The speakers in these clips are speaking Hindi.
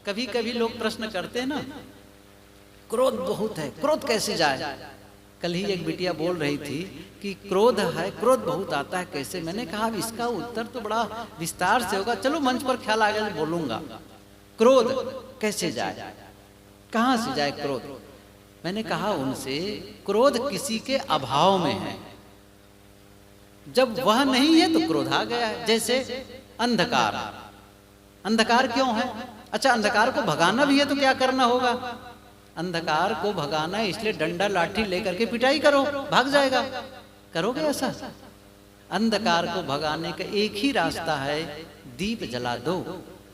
कभी कभी लोग प्रश्न करते हैं ना, क्रोध बहुत है, क्रोध कैसे जाए। कल ही एक बिटिया बोल रही थी कि क्रोध है, क्रोध बहुत आता है, कैसे। मैंने कहा इसका उत्तर तो बड़ा विस्तार से होगा, चलो मंच पर ख्याल आ गया बोलूंगा। क्रोध कैसे जाए, कहां से जाए क्रोध। मैंने कहा उनसे, क्रोध किसी के अभाव में है, जब वह नहीं है तो क्रोध आ गया है। जैसे अंधकार, अंधकार क्यों है? अच्छा, अंधकार को भगाना भी है तो क्या करना होगा? अंधकार को भगाना है इसलिए डंडा लाठी लेकर के पिटाई करो, भाग जाएगा। करोगे ऐसा? अंधकार को भगाने का एक ही रास्ता है, दीप जला दो,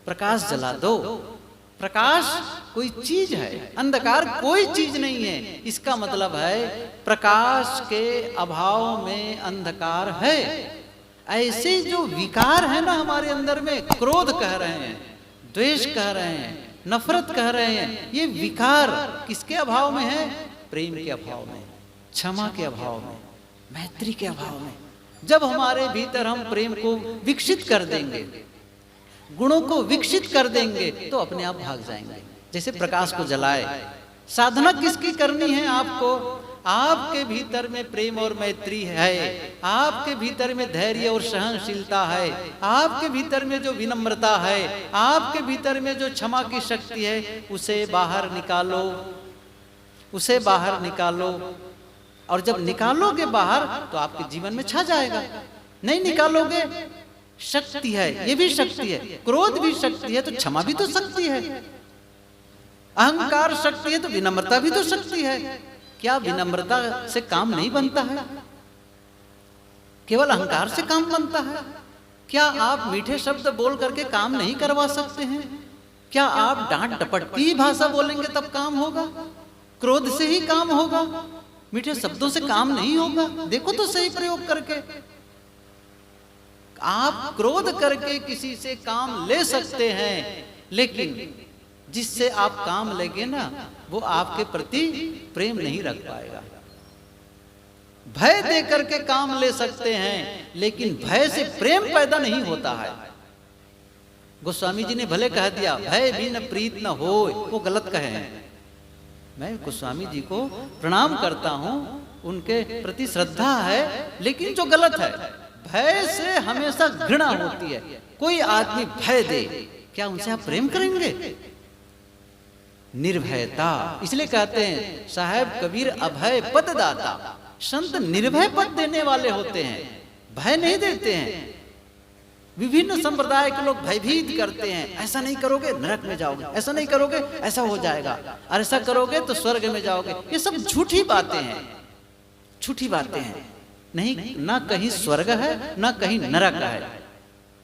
प्रकाश जला दो। प्रकाश कोई चीज है, अंधकार कोई चीज नहीं है। इसका मतलब है प्रकाश के अभाव में अंधकार है। ऐसे जो विकार है ना हमारे अंदर में, क्रोध कह रहे हैं, द्वेष कह रहे हैं, नफरत कह रहे हैं, ये विकार किसके अभाव में है? प्रेम के अभाव में, क्षमा के अभाव में, मैत्री के अभाव में। जब हमारे भीतर हम प्रेम को विकसित कर देंगे, गुणों को विकसित कर देंगे, तो अपने आप भाग जाएंगे। जैसे प्रकाश को जलाए। साधना किसकी करनी है आपको? आपके भीतर में प्रेम और मैत्री है, आपके भीतर में धैर्य और सहनशीलता है, आपके भीतर में जो विनम्रता है, आपके भीतर में जो क्षमा की शक्ति है, उसे बाहर निकालो, उसे बाहर निकालो। और जब निकालोगे बाहर तो आपके जीवन में छा जाएगा। नहीं निकालोगे, शक्ति है, ये भी शक्ति है, क्रोध भी शक्ति है तो क्षमा भी तो शक्ति है, अहंकार शक्ति है तो विनम्रता भी तो शक्ति है। क्या विनम्रता से काम नहीं बनता है? केवल अहंकार से काम बनता है? क्या आप मीठे शब्द बोल करके काम नहीं करवा सकते हैं? क्या आप डांट डपट की भाषा बोलेंगे तब काम होगा? क्रोध से ही काम होगा, मीठे शब्दों से काम नहीं होगा। देखो तो सही प्रयोग करके। आप क्रोध करके किसी से काम ले सकते हैं, लेकिन जिससे आप काम लेंगे ना, वो आपके प्रति प्रेम नहीं रख पाएगा। भय दे करके काम ले सकते हैं, लेकिन भय से प्रेम पैदा नहीं होता है। गोस्वामी जी ने भले कह दिया भय बिन प्रीत न होय, वो गलत कहे हैं। मैं गोस्वामी जी को प्रणाम करता हूं, उनके प्रति श्रद्धा है, लेकिन जो गलत है, भय से हमेशा घृणा होती है। कोई आदमी भय दे, क्या उनसे आप प्रेम करेंगे? निर्भयता, इसलिए कहते हैं साहेब कबीर अभय पद दाता। संत निर्भय पद देने वाले होते हैं, भय नहीं देते हैं। विभिन्न संप्रदाय के लोग भयभीत करते हैं, ऐसा नहीं करोगे नरक में जाओगे, ऐसा नहीं करोगे ऐसा हो जाएगा, और ऐसा करोगे तो स्वर्ग में जाओगे। ये सब झूठी बातें हैं, झूठी बातें हैं। नहीं, ना कहीं स्वर्ग है ना कहीं नरक है,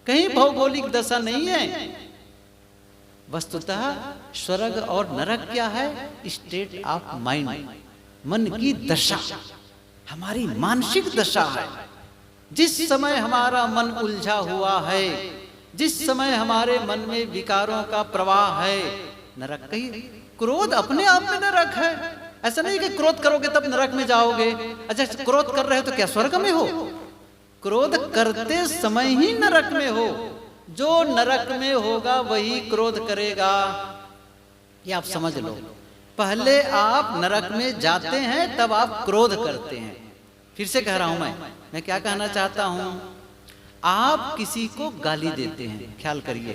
कहीं भौगोलिक दशा नहीं है। वस्तुतः स्वर्ग और नरक क्या है? स्टेट ऑफ माइंड, मन की दशा, हमारी मानसिक दशा है। जिस समय हमारा मन उलझा हुआ है, जिस समय हमारे मन में विकारों का प्रवाह है, नरक कहीं। क्रोध अपने आप में नरक है। ऐसा नहीं कि क्रोध करोगे तब नरक में जाओगे। अच्छा, क्रोध कर रहे हो तो क्या स्वर्ग में हो? क्रोध करते समय ही नरक में हो। जो नरक में होगा वही क्रोध करेगा, ये आप समझ लो। पहले आप नरक में जाते हैं तब आप क्रोध करते हैं। फिर से कह रहा हूं मैं क्या कहना चाहता हूं, आप किसी को गाली देते हैं, ख्याल करिए,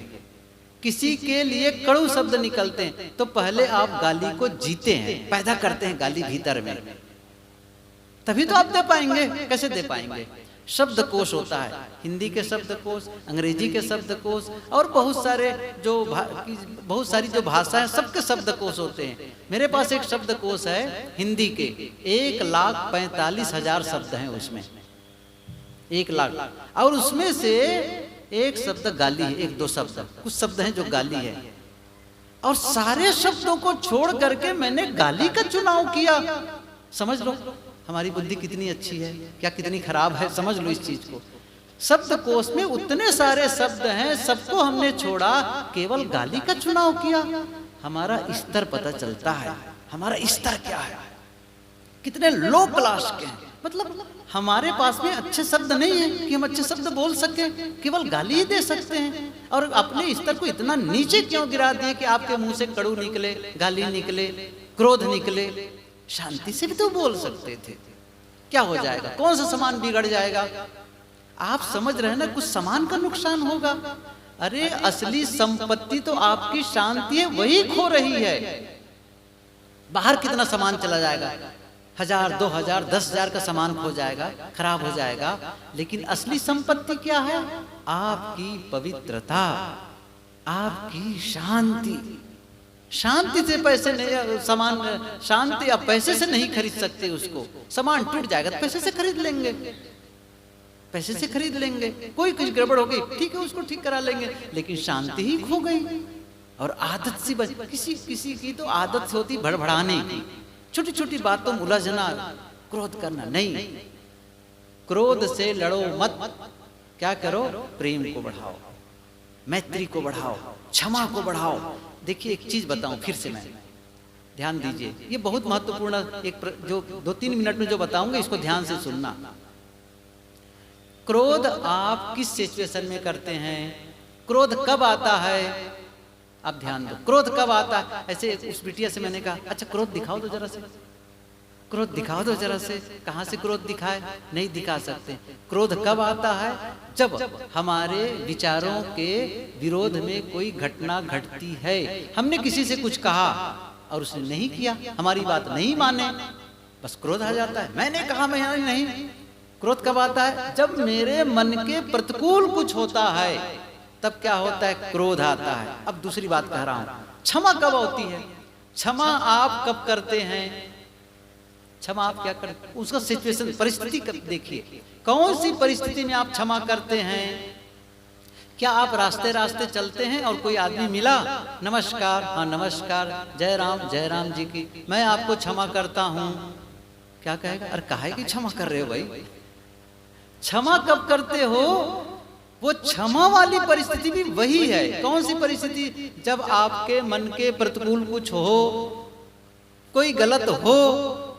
किसी के लिए कड़ू शब्द निकलते हैं तो पहले आप गाली को जीते हैं, पैदा करते हैं गाली भीतर में, तभी तो आप दे पाएंगे। कैसे दे पाएंगे? शब्दकोश होता है, हिंदी के शब्दकोश, अंग्रेजी के शब्दकोश, और बहुत सारी जो भाषा है सबके शब्दकोश होते हैं। मेरे पास एक शब्दकोश है हिंदी के, 1,45,000 शब्द हैं उसमें, 1 लाख। और उसमें से एक शब्द गाली है, 1-2 शब्द, कुछ शब्द हैं जो गाली है। और सारे शब्दों को छोड़ करके मैंने गाली का चुनाव किया। समझ लो हमारी बुद्धि कितनी अच्छी है, क्या कितनी खराब है, समझ लो इस चीज को। शब्दकोश में उतने सारे शब्द हैं, सबको हमने छोड़ा, केवल गाली का चुनाव किया। हमारा स्तर पता चलता है, हमारा स्तर क्या है, कितने लो क्लास के हैं, मतलब हमारे पास में अच्छे शब्द नहीं है कि हम अच्छे शब्द बोल सकें, केवल गाली ही दे सकते हैं। और अपने स्तर को इतना नीचे क्यों गिरा दिए कि आपके मुंह से कड़ू निकले, गाली निकले, क्रोध निकले? शांति से भी तो बोल सकते थे। क्या हो जाएगा? कौन सा सामान बिगड़ जाएगा? आप समझ रहे हैं ना, कुछ सामान का नुकसान होगा। अरे असली संपत्ति तो आपकी शांति है, वही खो रही है। बाहर कितना सामान चला जाएगा, 1000, 2000, 10,000 का सामान खो जाएगा, खराब हो जाएगा, लेकिन असली संपत्ति क्या है? आपकी पवित्रता, आपकी शांति। शांति से पैसे नहीं, सामान, शांति आप पैसे से नहीं खरीद सकते उसको। सामान टूट जाएगा तो पैसे से खरीद लेंगे, पैसे से खरीद लेंगे। कोई कुछ गड़बड़ हो गई, ठीक है, उसको ठीक करा लेंगे, लेकिन शांति ही खो गई। और आदत सी बच, किसी की तो आदत होती भड़बड़ाने की, छोटी छोटी बातों में उलझना, क्रोध करना। नहीं, क्रोध से लड़ो मत। क्या करो? प्रेम को बढ़ाओ, मैत्री को बढ़ाओ, क्षमा को बढ़ाओ। देखिए एक चीज बताऊं फिर से, मैं ध्यान दीजिए, ये बहुत महत्वपूर्ण जो 2-3 मिनट में जो बताऊंगा इसको ध्यान से सुनना। क्रोध आप किस सिचुएशन में करते हैं? क्रोध कब आता है? आप ध्यान दो, क्रोध कब आता है? ऐसे उस बिटिया से मैंने कहा, अच्छा क्रोध दिखाओ तो जरा से, क्रोध दिखाओ तो जरा से। कहां से क्रोध दिखाए? नहीं दिखा सकते। क्रोध कब आता है? जब हमारे विचारों के विरोध में कोई घटना घटती है। हमने किसी से कुछ कहा और उसने नहीं किया, हमारी बात नहीं माने, बस क्रोध आ जाता है। मैंने कहा, मैं नहीं। क्रोध कब आता है? जब मेरे मन के प्रतिकूल कुछ होता है, तब क्या होता है? क्रोध आता है। अब दूसरी बात कह रहा हूं, क्षमा कब होती है? क्षमा आप कब करते हैं? क्षमा आप क्या करते हैं? उसका सिचुएशन, परिस्थिति देखिए, कौन सी परिस्थिति में आप क्षमा करते हैं? क्या आप रास्ते रास्ते चलते हैं और कोई आदमी मिला, नमस्कार, हाँ नमस्कार, जय राम जी की, मैं आपको क्षमा करता हूं, क्या कहेगा? अरे काहे की क्षमा कर रहे हो भाई? क्षमा कब करते हो? वो क्षमा वाली परिस्थिति भी वही है। कौन सी परिस्थिति? जब आपके मन के प्रतिकूल कुछ हो, कोई गलत हो,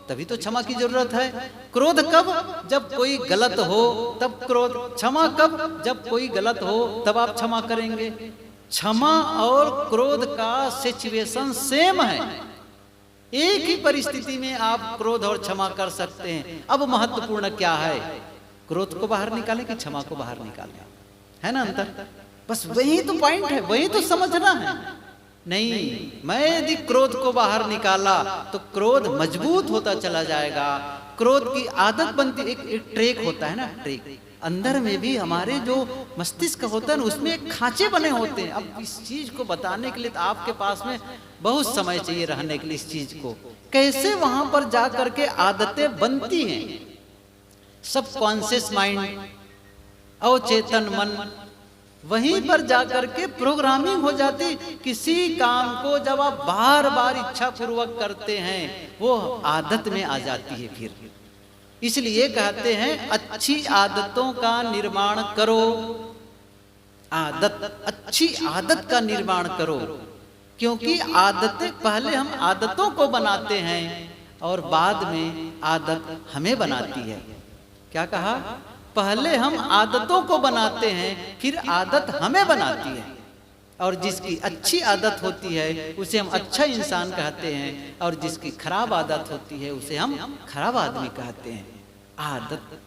तभी तो क्षमा की जरूरत है। क्रोध कब? जब कोई गलत हो तब क्रोध। क्षमा कब? जब कोई गलत हो तब आप क्षमा करेंगे। क्षमा और क्रोध का सिचुएशन सेम है, एक ही परिस्थिति में आप क्रोध और क्षमा कर सकते हैं। अब महत्वपूर्ण क्या है? क्रोध को बाहर निकालें कि क्षमा को बाहर निकालें, है ना अंतर? बस वही तो पॉइंट है, वही तो समझना है। नहीं, मैं यदि क्रोध को बाहर निकाला तो क्रोध मजबूत होता चला जाएगा, क्रोध की आदत बनती। एक ट्रेक होता है ना, ट्रेक, अंदर में भी हमारे जो मस्तिष्क होता है ना, उसमें एक खांचे बने होते हैं। अब इस चीज को बताने के लिए तो आपके पास में बहुत समय चाहिए रहने के लिए। इस चीज को कैसे वहां पर जा करके आदतें बनती हैं। सब कॉन्शियस माइंड, अवचेतन मन, वहीं पर जाकर के प्रोग्रामिंग हो जाती। किसी काम को जब आप बार बार इच्छा पूर्वक करते हैं, वो आदत में आ जाती है फिर। इसलिए कहते हैं अच्छी आदतों का निर्माण करो। अच्छी आदत का निर्माण करो, क्योंकि आदतें, पहले हम आदतों को बनाते हैं और बाद में आदत हमें बनाती है। क्या कहा? पहले हम आदतों को बनाते हैं, फिर आदत हमें बनाती है। और जिसकी अच्छी आदत होती है उसे हम अच्छा इंसान कहते हैं, और जिसकी खराब आदत होती है उसे हम खराब आदमी कहते हैं। आदत,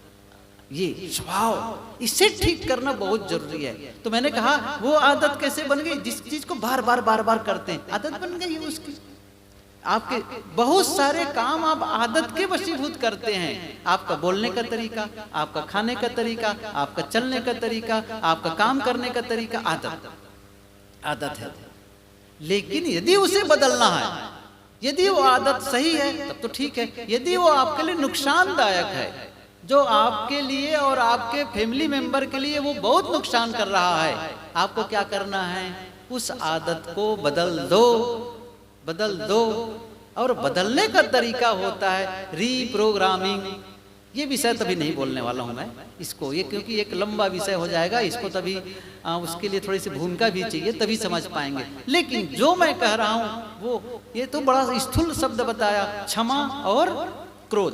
ये स्वभाव, इसे ठीक करना बहुत जरूरी है। तो मैंने कहा वो आदत कैसे बन गई? जिस चीज को बार बार करते हैं, आदत बन गई उसकी। आपके बहुत सारे काम आप आदत के वशीभूत करते हैं। आपका बोलने का तरीका, आपका खाने का तरीका, आपका चलने का तरीका, आपका काम करने का तरीका, आदत है। लेकिन यदि उसे बदलना है, यदि वो आदत सही है तब तो ठीक है। यदि वो आपके लिए नुकसानदायक है, जो आपके लिए और आपके फैमिली मेंबर के लिए वो बहुत नुकसान कर रहा है, आपको क्या करना है? उस आदत को बदल दो। और बदलने का तरीका होता है रीप्रोग्रामिंग। ये विषय तभी नहीं बोलने वाला हूं मैं इसको, ये क्योंकि एक लंबा विषय हो जाएगा। इसको तभी उसके लिए थोड़ी सी भूमिका भी चाहिए, तभी समझ पाएंगे। लेकिन जो मैं कह रहा हूं वो, ये तो बड़ा स्थूल शब्द बताया, क्षमा और क्रोध।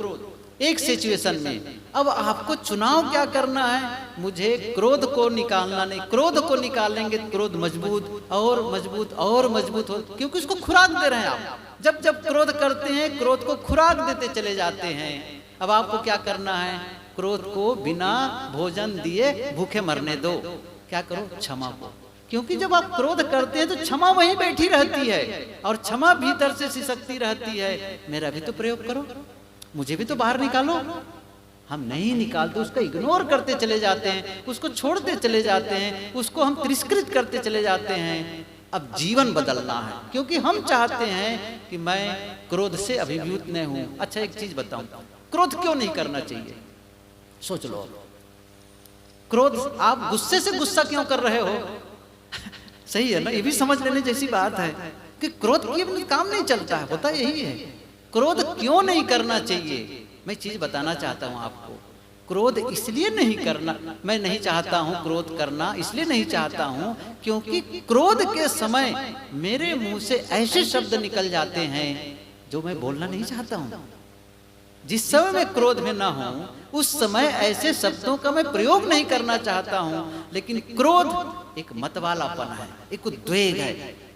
एक सिचुएशन में। अब आपको चुनाव क्या करना है, मुझे क्रोध को निकालना नहीं, क्रोध को निकालेंगे क्रोध मजबूत और मजबूत और मजबूत हो, क्योंकि उसको खुराक दे रहे हैं आप। जब जब क्रोध करते हैं क्रोध को खुराक देते चले जाते हैं। अब आपको क्या करना है, क्रोध को बिना भोजन दिए भूखे मरने दो। क्या करो, क्षमा को, क्योंकि जब आप क्रोध करते हैं तो क्षमा वहीं बैठी रहती है और क्षमा भीतर से सिसकती रहती है, मेरा भी तो प्रयोग करो, मुझे भी तो बाहर निकालो। हम नहीं निकालते, उसको इग्नोर करते चले जाते हैं, उसको छोड़ते चले जाते हैं, उसको हम तिरस्कृत करते चले जाते हैं। अब जीवन बदलना है, क्योंकि हम चाहते हैं कि मैं क्रोध से अभिभूत न हूं। अच्छा एक चीज बताऊं, क्रोध क्यों नहीं करना चाहिए, सोच लो। क्रोध, आप गुस्से से गुस्सा क्यों कर रहे हो सही है ना, ये भी समझ लेने जैसी बात है कि क्रोध की काम नहीं चलता है, होता यही है। क्रोध क्यों नहीं करना चाहिए, मैं चीज बताना चाहता हूं आपको। क्रोध इसलिए नहीं करना, मैं नहीं चाहता हूं क्रोध करना, इसलिए नहीं चाहता हूं क्योंकि क्रोध के समय मेरे मुंह से ऐसे शब्द निकल जाते हैं जो मैं बोलना नहीं चाहता हूं। जिस समय मैं क्रोध में ना हूं उस समय ऐसे शब्दों का मैं प्रयोग नहीं करना चाहता हूं, लेकिन क्रोध एक मतवालापन है, एक उद्वेग है,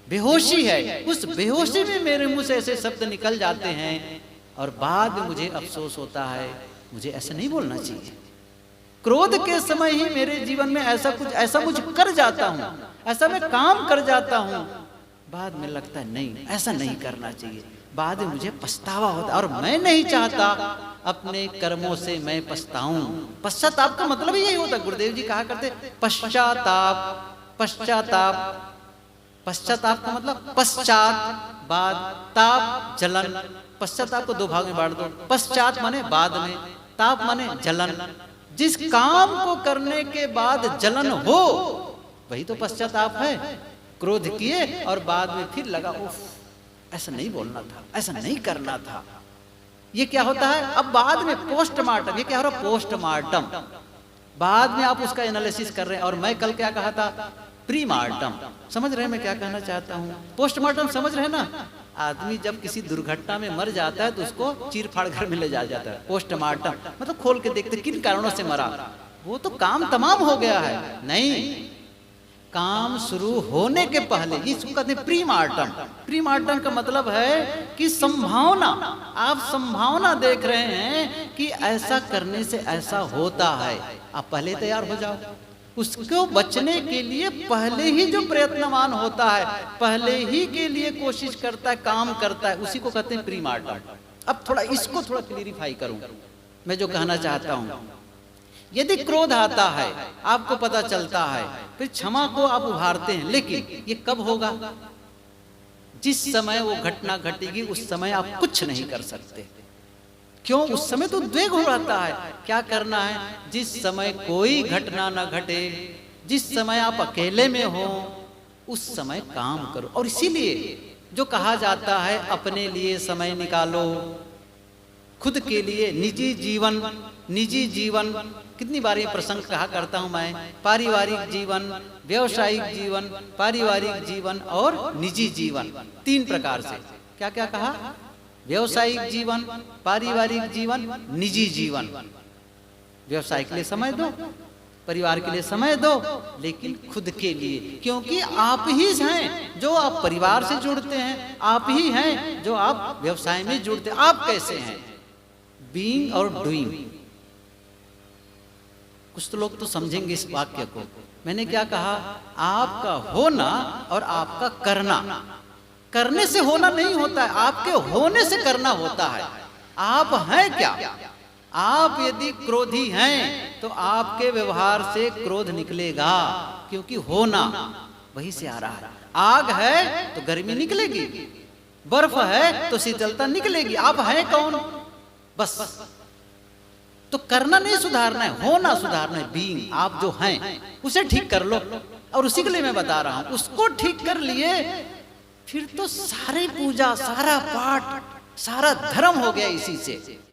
बेहोशी है। उस बेहोशी में मेरे मुंह से ऐसे शब्द निकल जाते हैं और बाद में मुझे अफसोस होता है, मुझे ऐसा नहीं बोलना चाहिए। क्रोध के समय ही मेरे जीवन में ऐसा कुछ कर जाता हूं, ऐसा मैं काम कर जाता हूं, बाद में लगता है नहीं ऐसा नहीं करना चाहिए, बाद में मुझे पछतावा होता है और मैं नहीं चाहता अपने कर्मों से मैं पछताऊं। पश्चाताप का मतलब यही होता है, गुरुदेव जी कहा करते पश्चाताप, पश्चाताप, पश्चाताप का मतलब पश्चात, बाद, ताप जलन। पश्चाताप को दो भाग में बांट दो, पश्चात माने बाद में, ताप माने जलन। जिस काम को करने के बाद जलन हो वही तो पश्चाताप है। क्रोध किए और बाद में फिर लगा उफ ऐसा नहीं बोलना था, ऐसा नहीं करना था, ये क्या होता है। अब बाद में पोस्टमार्टम, ये क्या हो रहा है, पोस्टमार्टम, बाद में आप उसका एनालिसिस कर रहे हैं। और मैं कल क्या कहा था, प्रीमार्टम। समझ रहे हैं मैं क्या कहना चाहता हूँ, पोस्टमार्टम समझ रहे हैं ना। आदमी जब किसी दुर्घटना में मर जाता है तो उसको चीर फाड़ घर में ले जाया जाता है। पोस्टमार्टम मतलब खोल के देखते किन कारणों से मरा, वो तो काम तमाम हो गया है, नहीं, काम शुरू होने के पहले, इसको कहते हैं प्रीमार्टम। प्रीमार्टम का मतलब है कि संभावना, आप संभावना देख रहे हैं कि ऐसा करने से ऐसा होता है, आप पहले तैयार हो जाओ। उसको बचने के लिए पहले ही जो प्रयत्नवान होता है, पहले ही के लिए कोशिश करता है, काम करता है, उसी को कहते हैं प्रीमार्टम। अब थोड़ा इसको थोड़ा क्लियरिफाई करूं, मैं जो कहना चाहता हूं, यदि क्रोध आता है आपको पता चलता है, फिर क्षमा को आप उभारते हैं, लेकिन ये कब होगा, जिस समय वो घटना घटेगी उस समय आप कुछ नहीं कर सकते। क्यों, उस समय तो उद्वेग हो रहता है। क्या करना है, जिस समय कोई घटना ना घटे, जिस समय आप अकेले में हो उस समय काम करो। और इसीलिए जो कहा जाता है अपने लिए समय निकालो, खुद के लिए, निजी जीवन, निजी जीवन, कितनी बार ये प्रसंग कहा करता हूं मैं, पारिवारिक जीवन, व्यवसायिक जीवन, पारिवारिक जीवन और निजी जीवन, तीन प्रकार से। क्या क्या कहा, व्यवसायिक जीवन, पारिवारिक जीवन, निजी जीवन। व्यवसाय के लिए समय दो, परिवार के लिए समय दो, लेकिन खुद के लिए, क्योंकि आप ही हैं जो आप परिवार से जुड़ते हैं, आप ही हैं जो आप व्यवसाय में जुड़ते हैं। आप कैसे हैं, बीइंग और डूइंग। कुछ तो लोग तो समझेंगे इस वाक्य को। मैंने क्या कहा, आपका होना और आपका करना, करने से होना नहीं होता है, आपके होने से करना होता है। आप हैं क्या, आप यदि क्रोधी हैं तो आपके व्यवहार से क्रोध निकलेगा, क्योंकि होना वहीं से आ रहा है। आग है तो गर्मी निकलेगी, बर्फ है तो शीतलता निकलेगी। आप हैं कौन, बस। तो करना नहीं सुधारना है, होना सुधारना है। बीइंग, आप जो हैं उसे ठीक कर लो, और उसी के लिए मैं बता रहा हूं। उसको ठीक कर लिए फिर तो सारी पूजा, सारा पाठ, सारा धर्म हो गया इसी से।